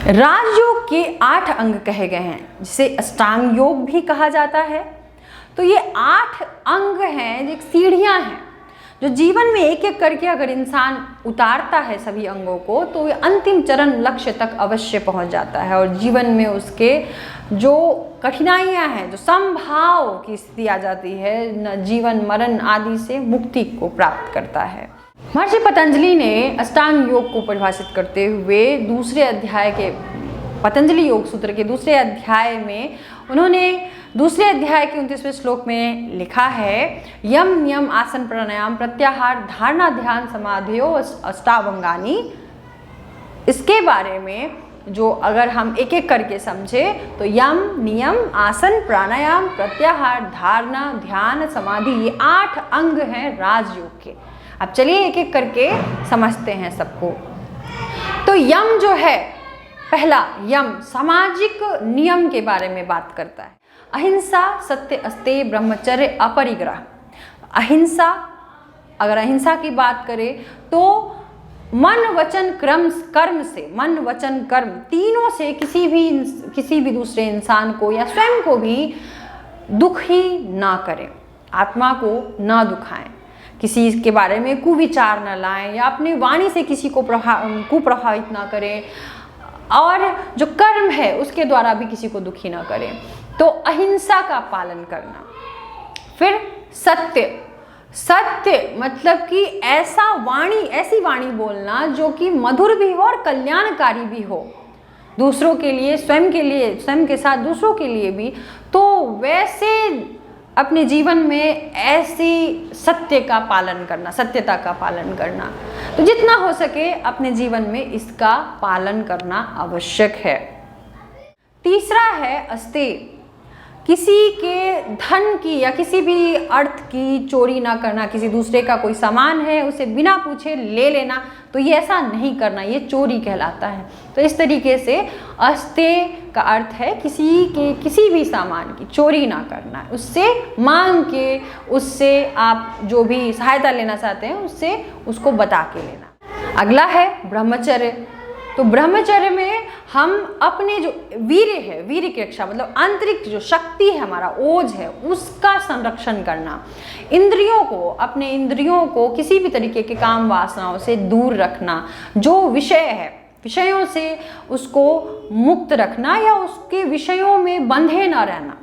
राजयोग के 8 अंग कहे गए हैं, जिसे अष्टांग योग भी कहा जाता है। तो ये 8 अंग हैं, एक सीढ़ियां हैं जो जीवन में एक एक करके अगर इंसान उतारता है सभी अंगों को, तो ये अंतिम चरण लक्ष्य तक अवश्य पहुंच जाता है और जीवन में उसके जो कठिनाइयां हैं, जो समभाव की स्थिति आ जाती है, न जीवन मरण आदि से मुक्ति को प्राप्त करता है। महर्षि पतंजलि ने अष्टांग योग को परिभाषित करते हुए दूसरे अध्याय के पतंजलि योग सूत्र के दूसरे अध्याय में उन्होंने दूसरे अध्याय के 29वें श्लोक में लिखा है, यम नियम आसन प्राणायाम प्रत्याहार धारणा ध्यान समाधियो अष्टावंगानी। इसके बारे में जो अगर हम एक एक करके समझे तो यम नियम आसन प्राणायाम प्रत्याहार धारणा ध्यान समाधि, ये 8 अंग हैं राजयोग के। अब चलिए एक एक करके समझते हैं सबको। तो यम जो है, पहला यम सामाजिक नियम के बारे में बात करता है। अहिंसा सत्य अस्तेय ब्रह्मचर्य अपरिग्रह। अहिंसा, अगर अहिंसा की बात करें तो मन वचन कर्म से, मन वचन कर्म तीनों से किसी भी दूसरे इंसान को या स्वयं को भी दुखी ना करें, आत्मा को ना दुखाएं, किसी के बारे में कुविचार न लाएं या अपनी वाणी से किसी को कुप्रभावित ना करें, और जो कर्म है उसके द्वारा भी किसी को दुखी ना करें। तो अहिंसा का पालन करना। फिर सत्य, सत्य मतलब कि ऐसी वाणी बोलना जो कि मधुर भी हो और कल्याणकारी भी हो, दूसरों के लिए, स्वयं के साथ दूसरों के लिए भी। तो वैसे अपने जीवन में ऐसी सत्य का पालन करना, सत्यता का पालन करना, तो जितना हो सके अपने जीवन में इसका पालन करना आवश्यक है। तीसरा है अस्तेय, किसी के धन की या किसी भी अर्थ की चोरी ना करना। किसी दूसरे का कोई सामान है उसे बिना पूछे ले लेना, तो ये ऐसा नहीं करना, ये चोरी कहलाता है। तो इस तरीके से अस्तेय का अर्थ है किसी भी सामान की चोरी ना करना, उससे मांग के, उससे आप जो भी सहायता लेना चाहते हैं उससे उसको बता के लेना। अगला है ब्रह्मचर्य। तो ब्रह्मचर्य में हम अपने जो वीर्य है, वीर्य की रक्षा, मतलब आंतरिक जो शक्ति है, हमारा ओज है, उसका संरक्षण करना। अपने इंद्रियों को किसी भी तरीके के काम वासनाओं से दूर रखना, जो विषय है विषयों से उसको मुक्त रखना या उसके विषयों में बंधे ना रहना,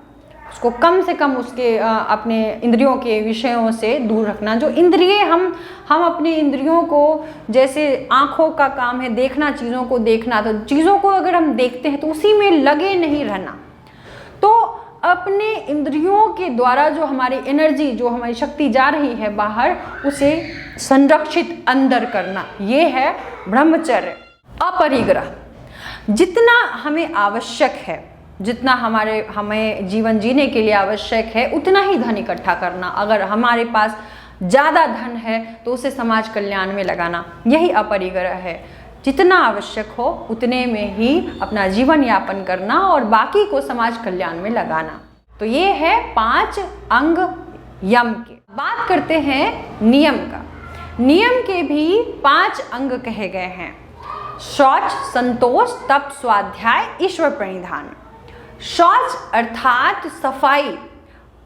उसको कम से कम उसके अपने इंद्रियों के विषयों से दूर रखना। जो इंद्रिय हम अपने इंद्रियों को, जैसे आँखों का काम है देखना, चीज़ों को देखना, तो चीज़ों को अगर हम देखते हैं तो उसी में लगे नहीं रहना। तो अपने इंद्रियों के द्वारा जो हमारी एनर्जी, जो हमारी शक्ति जा रही है बाहर, उसे संरक्षित अंदर करना, ये है ब्रह्मचर्य। अपरिग्रह, जितना हमें आवश्यक है, जितना हमें जीवन जीने के लिए आवश्यक है उतना ही धन इकट्ठा करना। अगर हमारे पास ज़्यादा धन है तो उसे समाज कल्याण में लगाना, यही अपरिग्रह है। जितना आवश्यक हो उतने में ही अपना जीवन यापन करना और बाकी को समाज कल्याण में लगाना। तो ये है 5 अंग यम के। बात करते हैं नियम का। नियम के भी 5 अंग कहे गए हैं। शौच, संतोष, तप, स्वाध्याय, ईश्वर प्रणिधान। शौच अर्थात सफाई,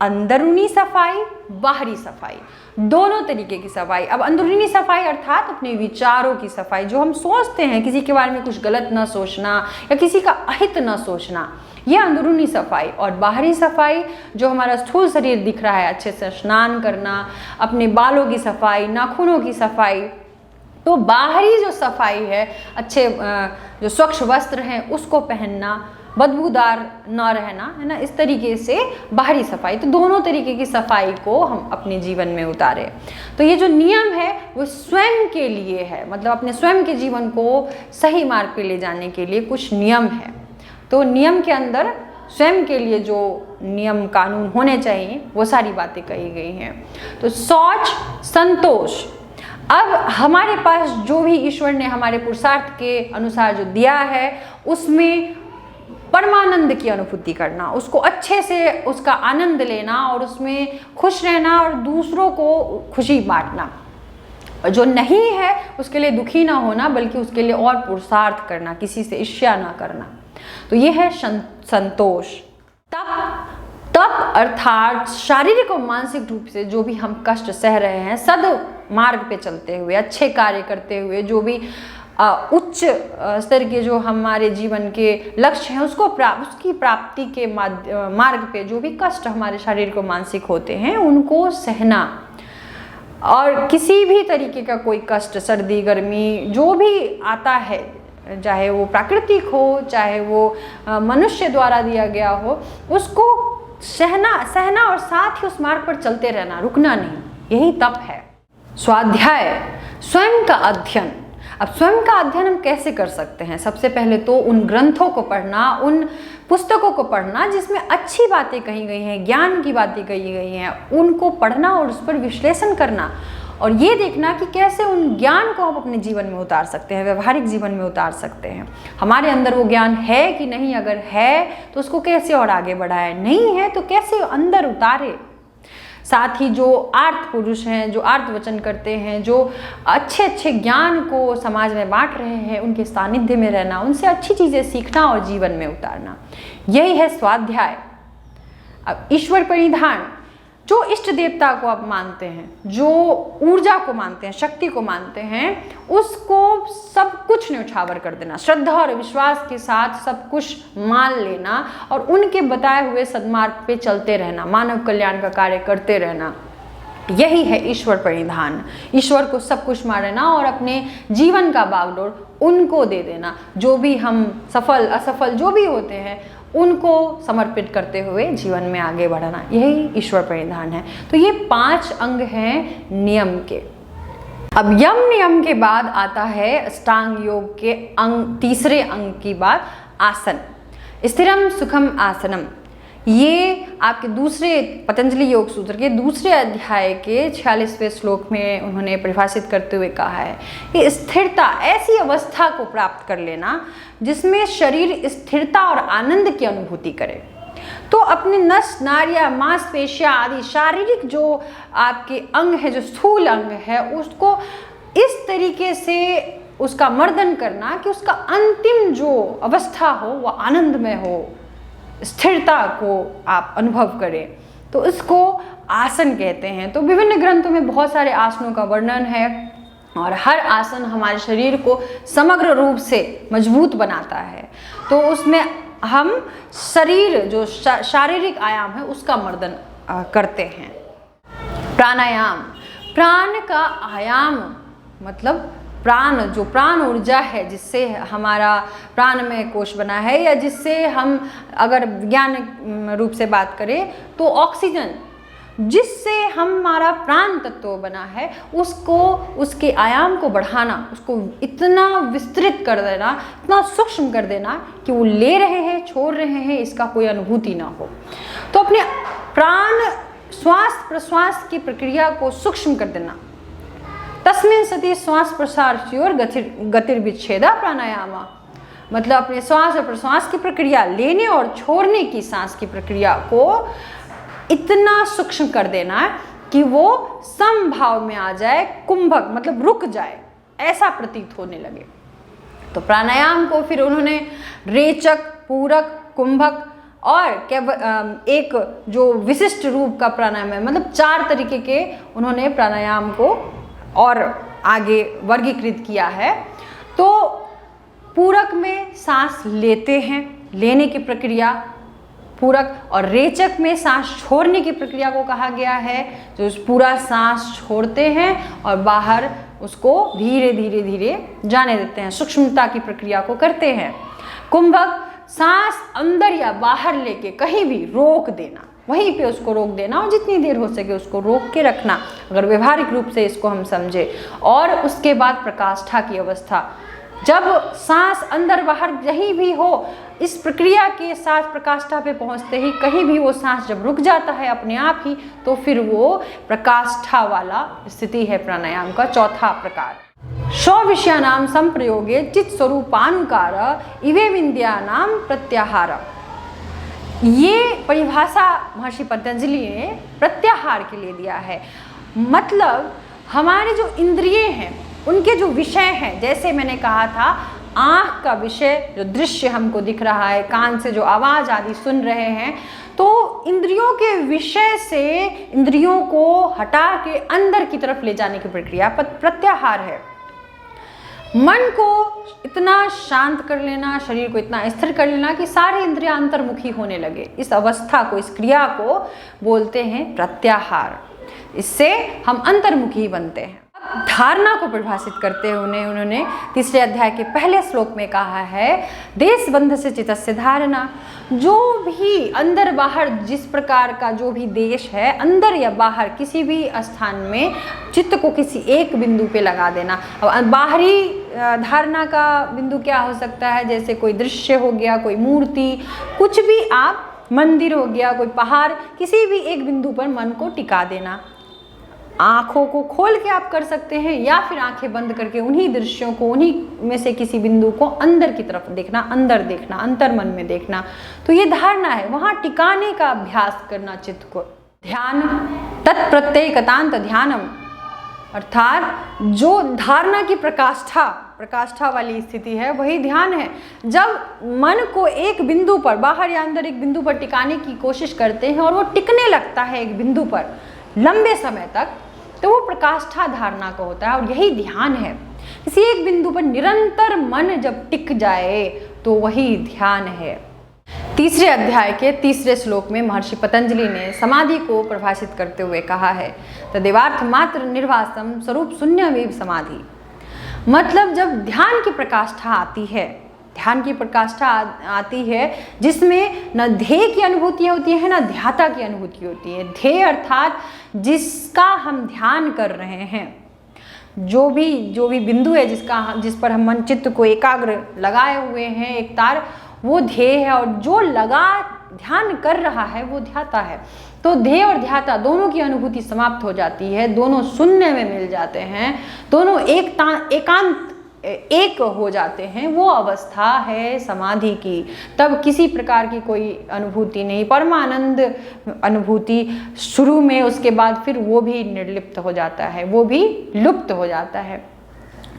अंदरूनी सफाई, बाहरी सफाई, दोनों तरीके की सफाई। अब अंदरूनी सफाई अर्थात अपने विचारों की सफाई, जो हम सोचते हैं किसी के बारे में कुछ गलत ना सोचना या किसी का अहित ना सोचना, यह अंदरूनी सफाई। और बाहरी सफाई जो हमारा स्थूल शरीर दिख रहा है, अच्छे से स्नान करना, अपने बालों की सफाई, नाखूनों की सफाई। तो बाहरी जो सफाई है, अच्छे जो स्वच्छ वस्त्र हैं उसको पहनना, बदबूदार ना रहना, है ना, इस तरीके से बाहरी सफाई। तो दोनों तरीके की सफाई को हम अपने जीवन में उतारें। तो ये जो नियम है वो स्वयं के लिए है, मतलब अपने स्वयं के जीवन को सही मार्ग पे ले जाने के लिए कुछ नियम है। तो नियम के अंदर स्वयं के लिए जो नियम कानून होने चाहिए वो सारी बातें कही गई हैं। तो शौच, संतोष, अब हमारे पास जो भी ईश्वर ने हमारे पुरुषार्थ के अनुसार जो दिया है उसमें परमानंद की अनुभूति करना, उसको अच्छे से उसका आनंद लेना और उसमें खुश रहना और दूसरों को खुशी बांटना। और जो नहीं है उसके लिए दुखी ना होना, बल्कि उसके लिए और पुरुषार्थ करना, किसी से ईर्ष्या ना करना। तो ये है संतोष। तप अर्थात शारीरिक और मानसिक रूप से जो भी हम कष्ट सह रहे हैं, सद मार्ग पे चलते हुए, अच्छे कार्य करते हुए, जो भी उच्च स्तर के जो हमारे जीवन के लक्ष्य हैं उसकी प्राप्ति के मार्ग पे जो भी कष्ट हमारे शारीरिक और मानसिक होते हैं उनको सहना। और किसी भी तरीके का कोई कष्ट, सर्दी गर्मी जो भी आता है, चाहे वो प्राकृतिक हो चाहे वो मनुष्य द्वारा दिया गया हो, उसको सहना और साथ ही उस मार्ग पर चलते रहना, रुकना नहीं, यही तप है। स्वाध्याय, स्वयं का अध्ययन। अब स्वयं का अध्ययन हम कैसे कर सकते हैं? सबसे पहले तो उन ग्रंथों को पढ़ना, उन पुस्तकों को पढ़ना जिसमें अच्छी बातें कही गई हैं, ज्ञान की बातें कही गई हैं, उनको पढ़ना और उस पर विश्लेषण करना और ये देखना कि कैसे उन ज्ञान को हम अपने जीवन में उतार सकते हैं, व्यवहारिक जीवन में उतार सकते हैं। हमारे अंदर वो ज्ञान है कि नहीं, अगर है तो उसको कैसे और आगे बढ़ाएं, नहीं है तो कैसे अंदर उतारे। साथ ही जो आर्त पुरुष हैं, जो आर्त वचन करते हैं, जो अच्छे ज्ञान को समाज में बांट रहे हैं, उनके सानिध्य में रहना, उनसे अच्छी चीज़ें सीखना और जीवन में उतारना, यही है स्वाध्याय। अब ईश्वर परिधान, जो इष्ट देवता को आप मानते हैं, जो ऊर्जा को मानते हैं, शक्ति को मानते हैं, उसको सब कुछ न्यौछावर कर देना, श्रद्धा और विश्वास के साथ सब कुछ मान लेना और उनके बताए हुए सद्मार्ग पे चलते रहना, मानव कल्याण का कार्य करते रहना, यही है ईश्वर परिधान। ईश्वर को सब कुछ मान लेना और अपने जीवन का बागडोर उनको दे देना। जो भी हम सफल असफल जो भी होते हैं उनको समर्पित करते हुए जीवन में आगे बढ़ाना, यही ईश्वर परिधान है। तो ये 5 अंग हैं नियम के। अब यम नियम के बाद आता है अष्टांग योग के तीसरे अंग की बात, आसन। स्थिरम सुखम आसनम। ये आपके दूसरे पतंजलि योग सूत्र के दूसरे अध्याय के 46वें श्लोक में उन्होंने परिभाषित करते हुए कहा है कि स्थिरता, ऐसी अवस्था को प्राप्त कर लेना जिसमें शरीर स्थिरता और आनंद की अनुभूति करे। तो अपने नस नाड़ियाँ, मांसपेशियाँ आदि शारीरिक जो आपके अंग है, जो स्थूल अंग है, उसको इस तरीके से उसका मर्दन करना कि उसका अंतिम जो अवस्था हो वह आनंदमय हो, स्थिरता को आप अनुभव करें। तो इसको आसन कहते हैं। तो विभिन्न ग्रंथों में बहुत सारे आसनों का वर्णन है और हर आसन हमारे शरीर को समग्र रूप से मजबूत बनाता है। तो उसमें हम शरीर जो शारीरिक आयाम है उसका मर्दन करते हैं। प्राणायाम, प्राण का आयाम मतलब प्राण, जो प्राण ऊर्जा है जिससे हमारा प्राणमय कोश बना है, या जिससे हम अगर विज्ञान रूप से बात करें तो ऑक्सीजन जिससे हमारा प्राण तत्व बना है, उसको, उसके आयाम को बढ़ाना, उसको इतना विस्तृत कर देना, इतना सूक्ष्म कर देना कि वो ले रहे हैं, छोड़ रहे हैं, इसका कोई अनुभूति ना हो। तो अपने प्राण श्वास प्रश्वास की प्रक्रिया को सूक्ष्म कर देना। तस्मिन् सति श्वास प्रश्वासयोर गतिर्विच्छेदा प्राणायाम, मतलब अपने श्वास और प्रश्वास की प्रक्रिया, लेने और छोड़ने की सांस की प्रक्रिया को इतना सूक्ष्म कर देना कि वो समभाव में आ जाए, कुंभक मतलब रुक जाए, ऐसा प्रतीत होने लगे। तो प्राणायाम को फिर उन्होंने रेचक, पूरक, कुंभक और एक जो विशिष्ट रूप का प्राणायाम है, मतलब 4 तरीके के उन्होंने प्राणायाम को और आगे वर्गीकृत किया है। तो पूरक में सांस लेते हैं, लेने की प्रक्रिया पूरक, और रेचक में सांस छोड़ने की प्रक्रिया को कहा गया है, जो पूरा सांस छोड़ते हैं और बाहर उसको धीरे धीरे धीरे जाने देते हैं, सूक्ष्मता की प्रक्रिया को करते हैं। कुंभक, सांस अंदर या बाहर लेके कहीं भी रोक देना, वहीं पे उसको रोक देना और जितनी देर हो सके उसको रोक के रखना, अगर व्यवहारिक रूप से इसको हम समझे। और उसके बाद प्रकाष्ठा की अवस्था, जब सांस अंदर बाहर कहीं भी हो, इस प्रक्रिया के साथ प्रकाष्ठा पे पहुंचते ही कहीं भी वो सांस जब रुक जाता है अपने आप ही, तो फिर वो प्रकाष्ठा वाला स्थिति है प्राणायाम का चौथा प्रकार। स्वविषयानाम संप्रयोगे चित्त स्वरूपानुकार इवे विन्द्यानाम प्रत्याहार। ये परिभाषा महर्षि पतंजलि ने प्रत्याहार के लिए दिया है। मतलब हमारे जो इंद्रिय हैं उनके जो विषय हैं, जैसे मैंने कहा था आँख का विषय जो दृश्य हमको दिख रहा है, कान से जो आवाज़ आदि सुन रहे हैं, तो इंद्रियों के विषय से इंद्रियों को हटा के अंदर की तरफ ले जाने की प्रक्रिया प्रत्याहार है। मन को इतना शांत कर लेना, शरीर को इतना स्थिर कर लेना कि सारे इंद्रियां अंतर्मुखी होने लगे, इस अवस्था को, इस क्रिया को बोलते हैं प्रत्याहार। इससे हम अंतर्मुखी बनते हैं। धारणा को परिभाषित करते हुए उन्होंने तीसरे अध्याय के पहले श्लोक में कहा है, देश बंध से चित्तस्य धारणा। जो भी अंदर बाहर जिस प्रकार का जो भी देश है, अंदर या बाहर किसी भी स्थान में चित्त को किसी एक बिंदु पे लगा देना। अब बाहरी धारणा का बिंदु क्या हो सकता है, जैसे कोई दृश्य हो गया, कोई मूर्ति, कुछ भी, आप मंदिर हो गया, कोई पहाड़, किसी भी एक बिंदु पर मन को टिका देना। आँखों को खोल के आप कर सकते हैं या फिर आंखें बंद करके उन्हीं दृश्यों को, उन्हीं में से किसी बिंदु को अंदर की तरफ देखना, अंदर देखना, अंतर मन में देखना। तो ये धारणा है, वहाँ टिकाने का अभ्यास करना चित्त को। ध्यान तत्प्रत्येकतांत ध्यानम, अर्थात जो धारणा की प्रकाष्ठा वाली स्थिति है वही ध्यान है। जब मन को एक बिंदु पर, बाहर या अंदर एक बिंदु पर टिकाने की कोशिश करते हैं और वो टिकने लगता है एक बिंदु पर लंबे समय तक, तो वो प्रकाष्ठा धारणा का होता है और यही ध्यान है। किसी एक बिंदु पर निरंतर मन जब टिक जाए तो वही ध्यान है। तीसरे अध्याय के तीसरे श्लोक में महर्षि पतंजलि ने समाधि को परिभाषित करते हुए कहा है, तदेवार्थ मात्र निर्वासम स्वरूप शून्यमेव समाधि। मतलब जब ध्यान की प्रकाष्ठा आती है, ध्यान की प्रकाष्ठा आती है जिसमें न ध्येय की अनुभूति होती है, न ध्याता की अनुभूति होती है। ध्येय अर्थात जिसका हम ध्यान कर रहे हैं, जो भी बिंदु है जिस पर हम मन चित्त को एकाग्र लगाए हुए हैं, एक तार, वो ध्येय है, और जो लगा ध्यान कर रहा है वो ध्याता है। तो ध्येय और ध्याता दोनों की अनुभूति समाप्त हो जाती है, दोनों शून्य में मिल जाते हैं, दोनों एकांत एक हो जाते हैं। वो अवस्था है समाधि की। तब किसी प्रकार की कोई अनुभूति नहीं, परमानंद अनुभूति शुरू में, उसके बाद फिर वो भी निर्लिप्त हो जाता है, वो भी लुप्त हो जाता है,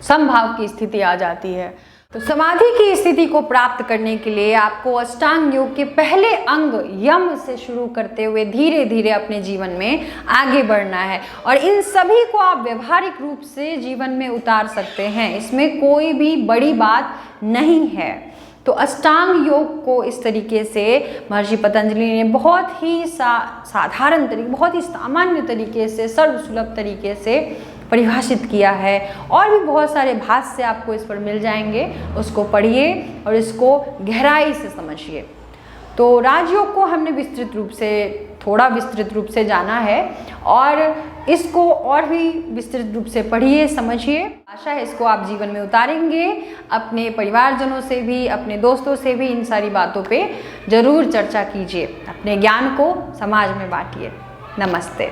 समभाव की स्थिति आ जाती है। तो समाधि की स्थिति को प्राप्त करने के लिए आपको अष्टांग योग के पहले अंग यम से शुरू करते हुए धीरे धीरे अपने जीवन में आगे बढ़ना है, और इन सभी को आप व्यवहारिक रूप से जीवन में उतार सकते हैं। इसमें कोई भी बड़ी बात नहीं है। तो अष्टांग योग को इस तरीके से महर्षि पतंजलि ने बहुत ही साधारण तरीके, बहुत ही सामान्य तरीके से, सर्वसुलभ तरीके से परिभाषित किया है। और भी बहुत सारे भाष्य आपको इस पर मिल जाएंगे, उसको पढ़िए और इसको गहराई से समझिए। तो राजयोग को हमने थोड़ा विस्तृत रूप से जाना है, और इसको और भी विस्तृत रूप से पढ़िए, समझिए। आशा है इसको आप जीवन में उतारेंगे। अपने परिवारजनों से भी, अपने दोस्तों से भी इन सारी बातों पे जरूर चर्चा कीजिए। अपने ज्ञान को समाज में बांटिए। नमस्ते।